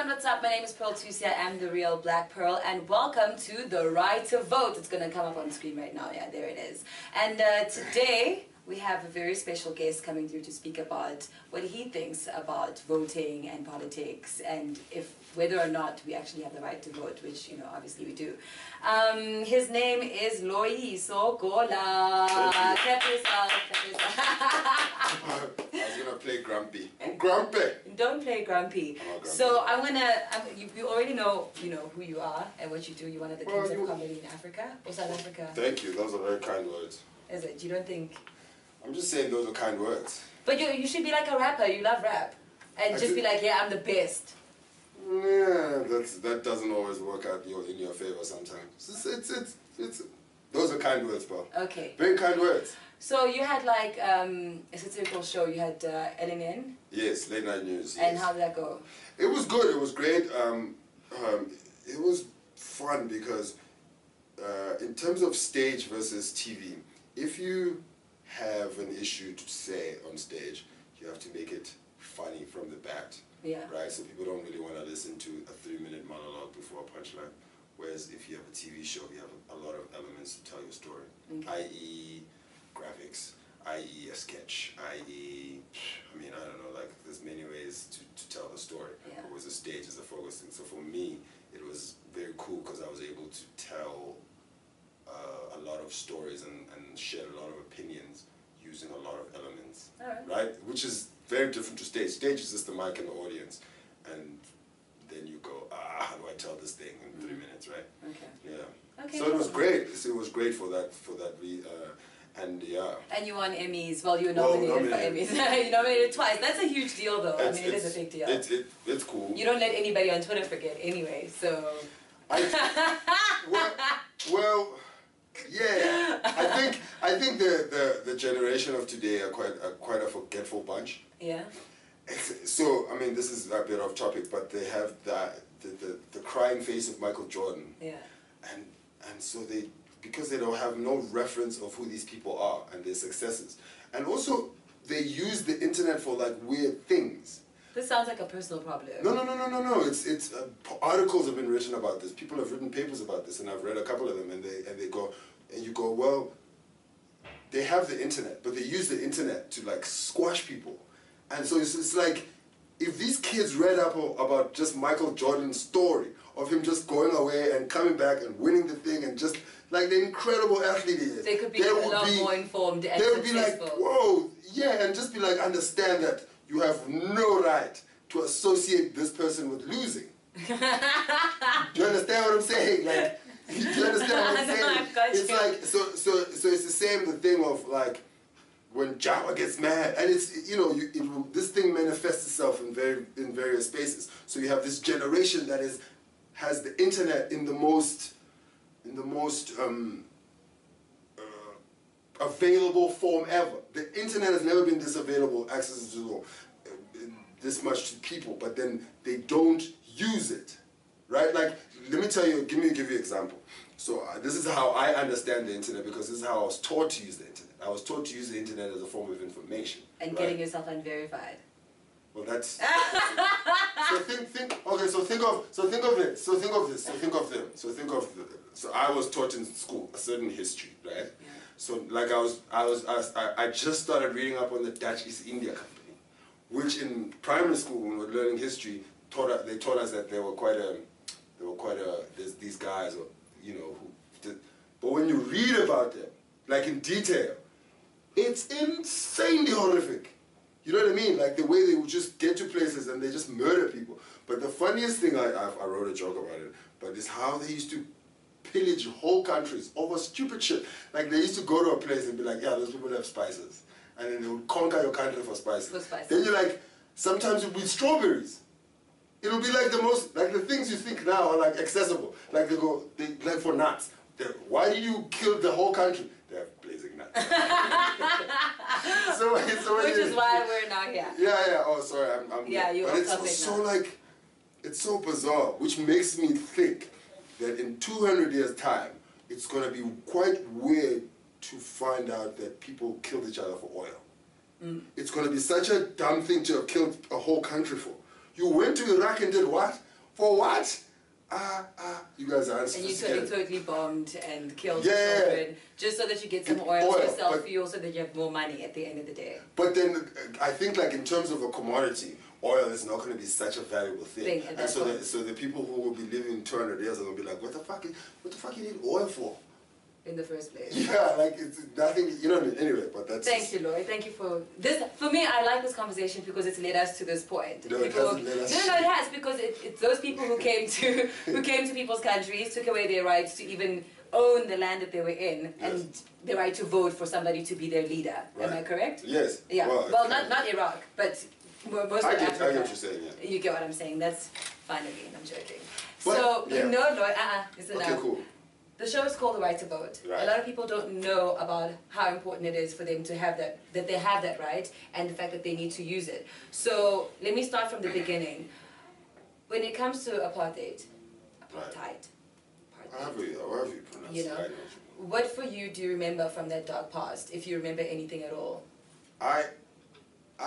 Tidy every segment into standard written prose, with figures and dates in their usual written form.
what's up? My name is Pearl Thusi. I am the real Black Pearl, and welcome to The Right to Vote. It's going to come up on screen right now. Yeah, there it is. And today we have a very special guest coming through to speak about what he thinks about voting and politics, and whether or not we actually have the right to vote, which, you know, obviously we do. His name is Loyiso Gola. Clap yourself. I was gonna play grumpy. I'm grumpy. Don't play grumpy. So you already know, who you are and what you do. You're one of the kings of comedy in Africa or South Africa. Thank you. Those are very kind words. Is it? You don't think? I'm just saying those are kind words. But you should be like a rapper. You love rap, and just be like, yeah, I'm the best. Yeah, that doesn't always work out in your favor sometimes. It's those are kind words, pal. Okay. Very kind words. So you had like a satirical show. You had LNN. Yes, late night news. And yes. how did that go? It was good. It was great. It was fun because in terms of stage versus TV, if you have an issue to say on stage, you have to make it funny from the bat. Yeah. Right? So people don't really want to listen to a 3-minute monologue before a punchline. Whereas if you have a TV show, you have a lot of elements to tell your story. Okay. I.e. graphics, i.e. a sketch, i.e. I mean, I don't know, like there's many ways to tell the story. Yeah. Whereas a stage is a focus thing. So for me, it was very cool because I was able to tell a lot of stories and share a lot of opinions using a lot of elements, right? Which is very different to stage. Stage is just the mic and the audience, and then you go, how do I tell this thing in 3 minutes, right? Okay. Yeah. Okay. So it was great. It was great for that. And yeah. And you won Emmys. Well, you were nominated for Emmys. You nominated twice. That's a huge deal, though. I mean, it is a big deal. It's cool. You don't let anybody on Twitter forget, anyway. So. Well. Yeah, I think the generation of today are quite a forgetful bunch. Yeah. So I mean, this is a bit off topic, but they have the crying face of Michael Jordan. Yeah. And so because they don't have no reference of who these people are and their successes, and also they use the internet for like weird things. This sounds like a personal problem. No. It's articles have been written about this. People have written papers about this, and I've read a couple of them. And you go, well, they have the internet, but they use the internet to like squash people. And so it's like, if these kids read up about just Michael Jordan's story of him just going away and coming back and winning the thing and just like the incredible athlete he is, they could be a lot more informed and they would be like, whoa, yeah, and just be like, understand that you have no right to associate this person with losing. Do you understand what I'm saying? Like, do you understand what I'm saying? It's like, so it's the same the thing of like when Java gets mad, and it's, you know, this thing manifests itself in various spaces. So you have this generation that has the internet in the most available form ever. The internet has never been this available, access to this much to people, but then they don't use it, right? Like, let me tell you, give you an example. So this is how I understand the internet, because this is how I was taught to use the internet. I was taught to use the internet as a form of information. And right? Getting yourself unverified. Well, that's so I was taught in school a certain history, right? Yeah. So like I just started reading up on the Dutch East India Company, which in primary school when we were learning history they taught us that there's these guys, or you know, but when you read about them like in detail, it's insanely horrific. You know what I mean? Like the way they would just get to places and they just murder people. But the funniest thing, I wrote a joke about it, but is how they used to pillage whole countries over stupid shit. Like they used to go to a place and be like, yeah, those people have spices. And then they would conquer your country for spices. For spices. Then you're like, sometimes it would be strawberries. It'll be like the things you think now are like accessible. Like like for nuts. Why did you kill the whole country? They have blazing nuts. Which is why we're not here. Yeah. Oh, sorry. Yeah, you're But it's so like, it's so bizarre, which makes me think that in 200 years' time, it's going to be quite weird to find out that people killed each other for oil. Mm. It's going to be such a dumb thing to have killed a whole country for. You went to Iraq and did what? For what? You guys are And you totally bombed and killed yeah, the children just so that you get some oil for yourself, but, for you, so that you have more money at the end of the day. But then I think, like, in terms of a commodity, oil is not going to be such a valuable thing. And so the people who will be living in 200 years are going to be like, what the fuck you need oil for? In the first place. Yeah, like, it's nothing, you know what I mean? Anyway, but that's... Thank you, Lloyd. Thank you for this. For me, I like this conversation because it's led us to this point. No, it hasn't led us. No, it has, because it's those people who came to people's countries, took away their rights to even own the land that they were in, yes. and the right to vote for somebody to be their leader. Right. Am I correct? Yes. Yeah. Well, not Iraq, but most of Africa. I get what you're saying, yeah. You get what I'm saying. That's fine again. I'm joking. But, so, yeah. no, Lloyd, listen okay, now. cool. The show is called The Right to Vote. Right. A lot of people don't know about how important it is for them to have that they have that right, and the fact that they need to use it. So let me start from the beginning. When it comes to apartheid. However you pronounce you know, it, what for you do you remember from that dark past, if you remember anything at all? I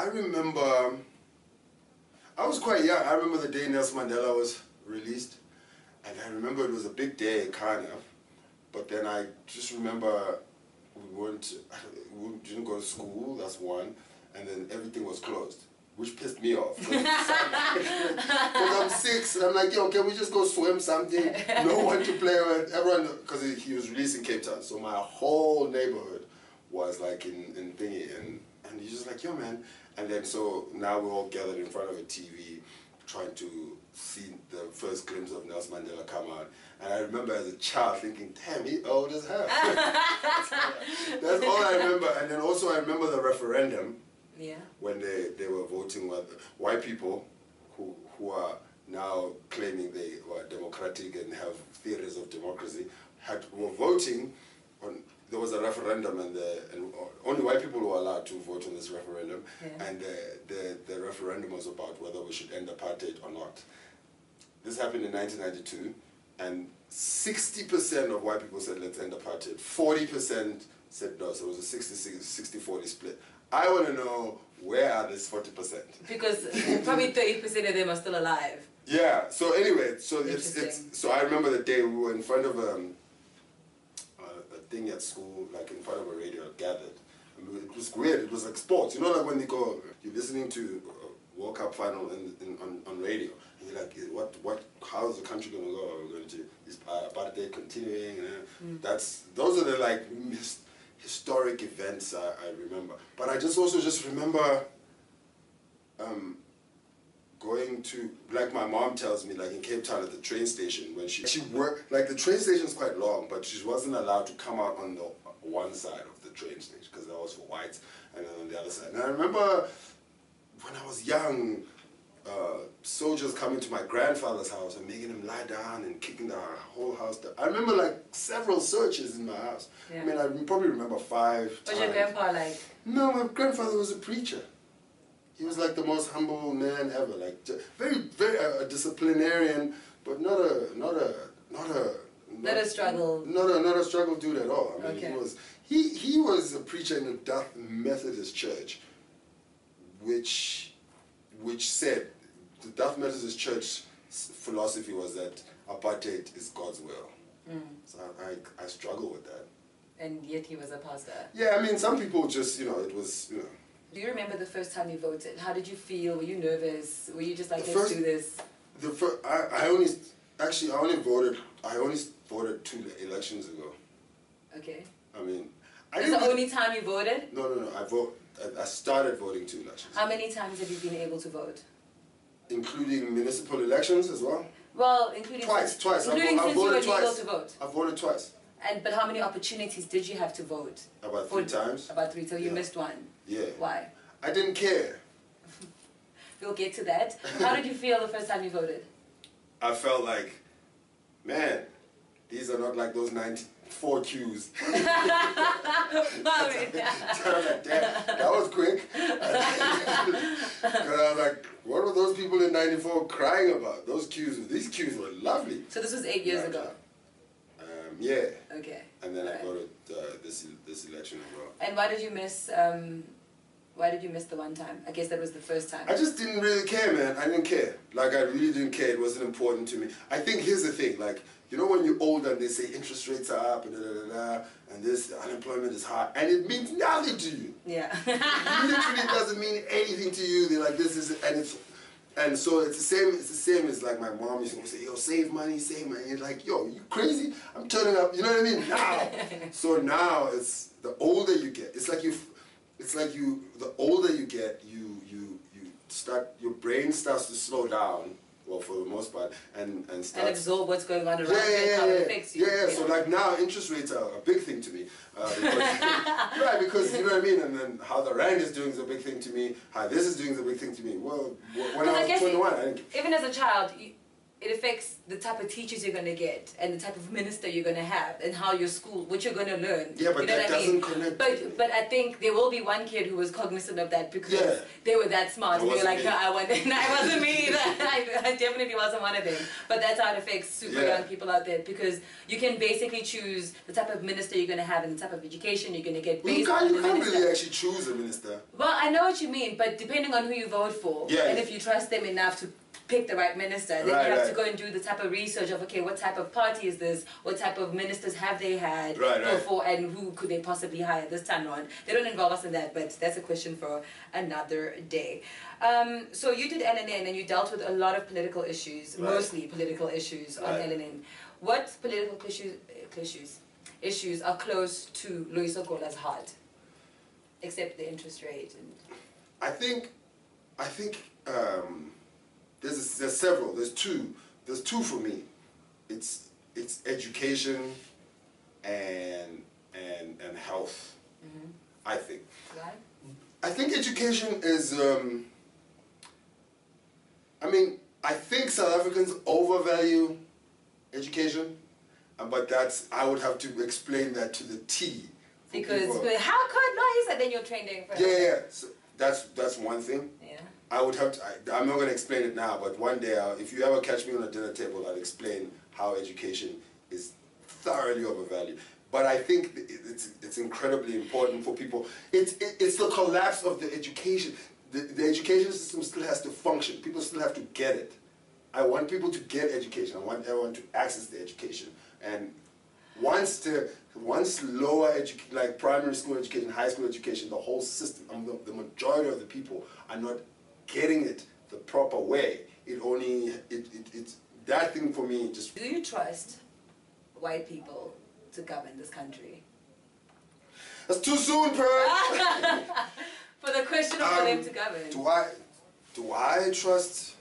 remember, I was quite young. I remember the day Nelson Mandela was released, and I remember it was a big day, kind of. But then I just remember we didn't go to school, that's one, and then everything was closed, which pissed me off. Because I'm 6, and I'm like, yo, can we just go swim something? No one to play with, everyone, because he was released in Cape Town, so my whole neighborhood was like in thingy, and he's just like, yo, man. And then so now we're all gathered in front of a TV, trying to see the first glimpse of Nelson Mandela come out. And I remember as a child thinking, damn, he old as hell. That's all I remember. And then also I remember the referendum. Yeah. When they were voting with white people who are now claiming they were democratic and have theories of democracy, were voting on. There was a referendum, and only white people were allowed to vote on this referendum. Yeah. And the referendum was about whether we should end apartheid or not. This happened in 1992, and 60% of white people said let's end apartheid. 40% said no, so it was a 60-40 split. I want to know, where are these 40%? Because probably 30% of them are still alive. Yeah. So anyway, so so I remember the day we were in front of a thing at school, like in front of a radio, gathered. I mean, it was weird. It was like sports. You know, like when you're listening to World Cup final on radio, and you're like, how is the country going to go? Are we going to is apartheid continuing? Those are the like historic events I remember. But I also remember going to, like my mom tells me, like in Cape Town at the train station, when she worked, like the train station's quite long, but she wasn't allowed to come out on the one side of the train station because that was for whites, and then on the other side. And I remember when I was young, soldiers coming to my grandfather's house and making him lie down and kicking the whole house down. I remember like several searches in my house. Yeah. I mean, I probably remember 5 times. Was your grandpa like? No, my grandfather was a preacher. He was like the most humble man ever, like very a disciplinarian, but not a struggle. Not a struggle dude at all. I mean, okay. he was a preacher in the Duff Methodist Church, which said the Duff Methodist Church philosophy was that apartheid is God's will. So I struggle with that. And yet he was a pastor. Yeah, I mean, some people just, it was. Do you remember the first time you voted? How did you feel? Were you nervous? Were you just like, let's do this? I only voted 2 elections ago. Okay. I mean, Is the only time you voted? No. I started voting 2 elections. How many times have you been able to vote? Including municipal elections as well? Well, including... Twice. Including since you were able to vote? I've voted twice. But how many opportunities did you have to vote? About 3 times. About 3, so you missed one. Yeah. Why? I didn't care. We'll get to that. How did you feel the first time you voted? I felt like, man, these are not like those 94 queues. I was like, damn, that was quick. Because I was like, what were those people in 94 crying about? These queues were lovely. So this was 8 years ago? Yeah. Okay. And then I voted this election as well. And why did you miss Why did you miss the one time? I guess that was the first time. I just didn't really care, man. I didn't care. Like, I really didn't care. It wasn't important to me. I think here's the thing. Like, you know when you're older and they say interest rates are up and and this unemployment is high, and it means nothing to you. Yeah. It literally doesn't mean anything to you. They're like, this is, and so it's the same as like my mom used to say, yo, save money, save money. And like, yo, you crazy? I'm turning up, you know what I mean? Now. So now it's the older you get, the older you get, your brain starts to slow down, well, for the most part, and absorb what's going on around you and how it affects you. Yeah, so like now interest rates are a big thing to me. Because you know what I mean, and then how the rand is doing is a big thing to me, how this is doing is a big thing to me. Well, when I was 21, I didn't... Even as a child, it affects the type of teachers you're going to get and the type of minister you're going to have and how your school, what you're going to learn. Yeah, but you know that doesn't connect. But I think there will be one kid who was cognizant of that because they were that smart. And they were like, no, I wasn't me either. I definitely wasn't one of them. But that's how it affects super young people out there, because you can basically choose the type of minister you're going to have and the type of education you're going to get based on the minister. You can't really actually choose a minister. Well, I know what you mean, but depending on who you vote for, and if you trust them enough to pick the right minister, then you have to go and do the type of research of, okay, what type of party is this, what type of ministers have they had before, and who could they possibly hire this time around. They don't involve us in that, but that's a question for another day. So you did LNN and you dealt with a lot of political issues, mostly political issues on LNN. What political issues are close to Loyiso Gola's heart, except the interest rate? And I think there's several. There's two. There's two for me. It's education and health. I think. Why? I think education is. I think South Africans overvalue education, but I would have to explain that to the T. Because how could Loyiso? Then you're training for. Yeah. So that's one thing. Yeah. I would have to, I'm not going to explain it now, but one day, if you ever catch me on a dinner table, I'll explain how education is thoroughly overvalued. But I think it's incredibly important for people. It's the collapse of the education. The education system still has to function. People still have to get it. I want people to get education. I want everyone to access the education. And once lower education, like primary school education, high school education, the whole system, the majority of the people are not getting it the proper way. It's that thing for me just... Do you trust white people to govern this country? That's too soon, Pearl. For the question of for them to govern. Do I trust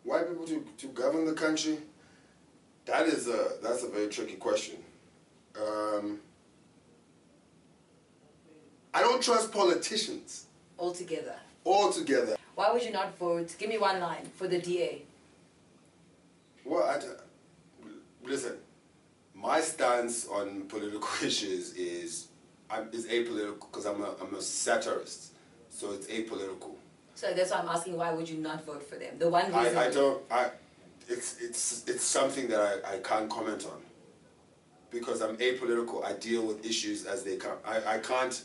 white people to govern the country? That's a very tricky question. I don't trust politicians. Altogether. Altogether. Why would you not vote? Give me one line for the DA. Well, listen. My stance on political issues is apolitical because I'm a satirist, so it's apolitical. So that's why I'm asking, why would you not vote for them? The one reason. It's something that I can't comment on because I'm apolitical. I deal with issues as they come. I can't.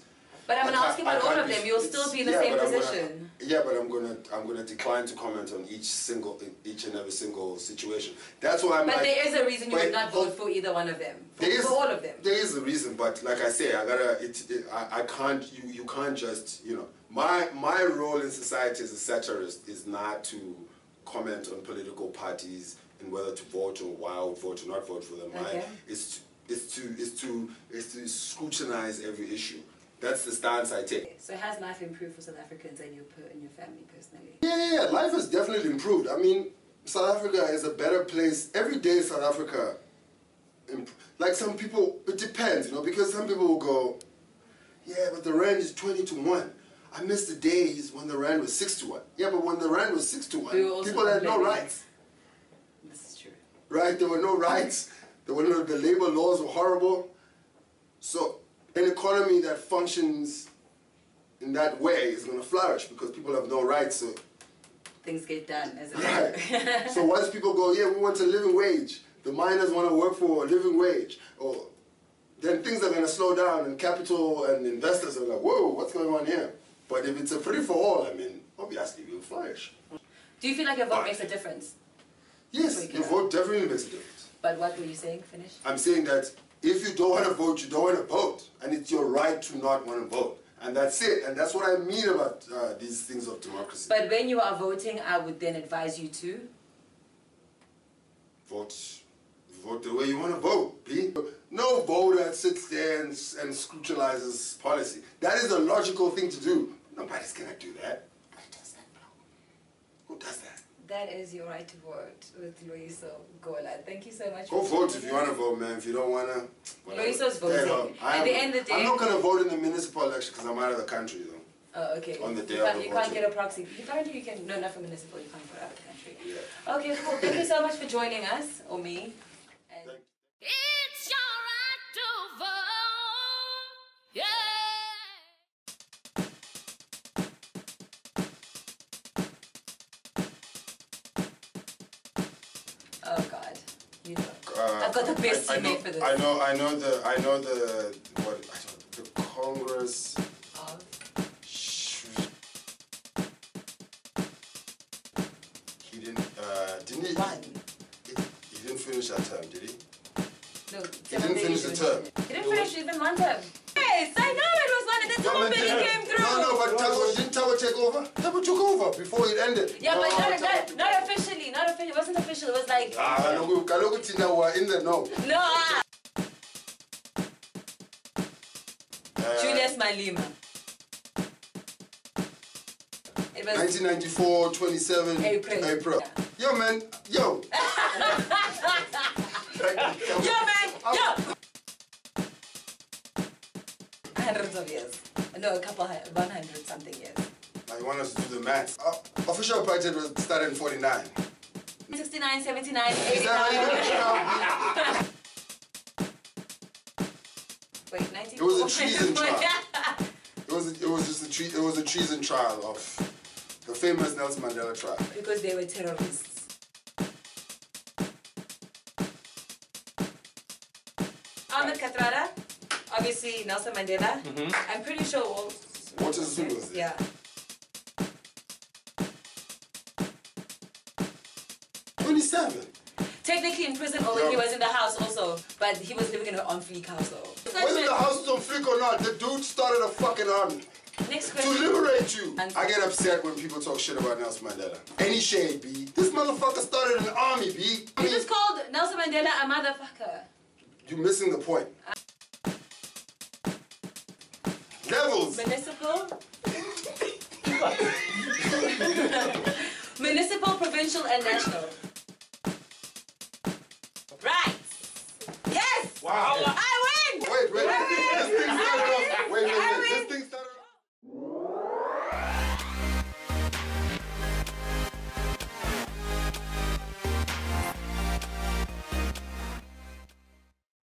But I'm not asking about all of them. You'll still be in the same position. But I'm gonna decline to comment on each and every single situation. That's why I'm. But there is a reason you would not vote for either one of them. For all of them. There is a reason, but like I say, I can't. You can't just My role in society as a satirist is not to comment on political parties and whether to vote or why I would vote or not vote for them. Okay. It's to scrutinize every issue. That's the stance I take. So has life improved for South Africans and your family personally? Yeah, life has definitely improved. I mean, South Africa is a better place. Every day South Africa, like some people, it depends, because some people will go, yeah, but the rand is 20-1. I miss the days when the rand was 6-1. Yeah, but when the rand was 6-1, people had no rights. This is true. Right? There were no rights. The labor laws were horrible. So an economy that functions in that way is going to flourish because people have no rights. So things get done as a right. So once people go, yeah, we want a living wage. The miners want to work for a living wage. Then things are going to slow down and capital and investors are like, whoa, what's going on here? But if it's a free for all, I mean, obviously we'll flourish. Do you feel like your vote makes a difference? Yes, your vote definitely makes a difference. But what were you saying? Finish. I'm saying that if you don't want to vote, you don't want to vote. And it's your right to not want to vote. And that's it. And that's what I mean about these things of democracy. But when you are voting, I would then advise you to? Vote the way you want to vote, B. No voter sits there and scrutinizes policy. That is a logical thing to do. Nobody's going to do that. Who does that, bro? Who does that? That is your right to vote with Loyiso Gola. Thank you so much. Go vote if you want to vote, man. If you don't want to... Loyiso's voting. At the end of the day... I'm not going to vote in the municipal election because I'm out of the country, though. Oh, okay. On the day of the You can't get a proxy. Apparently you can... No, not for municipal. You can't vote out of the country. Yeah. Okay, cool. Thank you so much for joining us, or me. It's your right to vote. Yeah. Oh God, you know. I've got the best teammate for this. I know the Congress. He didn't he? One. He didn't finish that term, did he? No, he didn't finish the term. He didn't finish even one term. Yes, I know it was one. The Tabo Billy came through. No, but didn't Tabo take over? Tabo took over before it ended. Yeah, but not officially. Not officially. It wasn't official. It was like... Kalogu Tina were in the know. No. Julius Malema. It was 1994, 27 April. Yeah. Yo, man. Yo. Yo, man. Yo. Hundreds of years. No, a couple, 100 something years. Now you want us to do the maths. Official apartheid was started in 49. 69, 79, 89. Is that how you Wait, 19... It was a treason trial. It was a treason trial of the famous Nelson Mandela trial. Because they were terrorists. Ahmed Kathrada, obviously Nelson Mandela. I'm pretty sure all... Walter Sisulu was there. Yeah. 27. Technically in prison or when he was in the house also, but he was living in an on-fleek household. Whether the house was on fleek or not, the dude started a fucking army. Next question. To liberate you. I get upset when people talk shit about Nelson Mandela. Any shade, B. This motherfucker started an army, B. You just called Nelson Mandela a motherfucker. You're missing the point. Levels. Municipal? Municipal, provincial, and national. Right. Yes. Wow.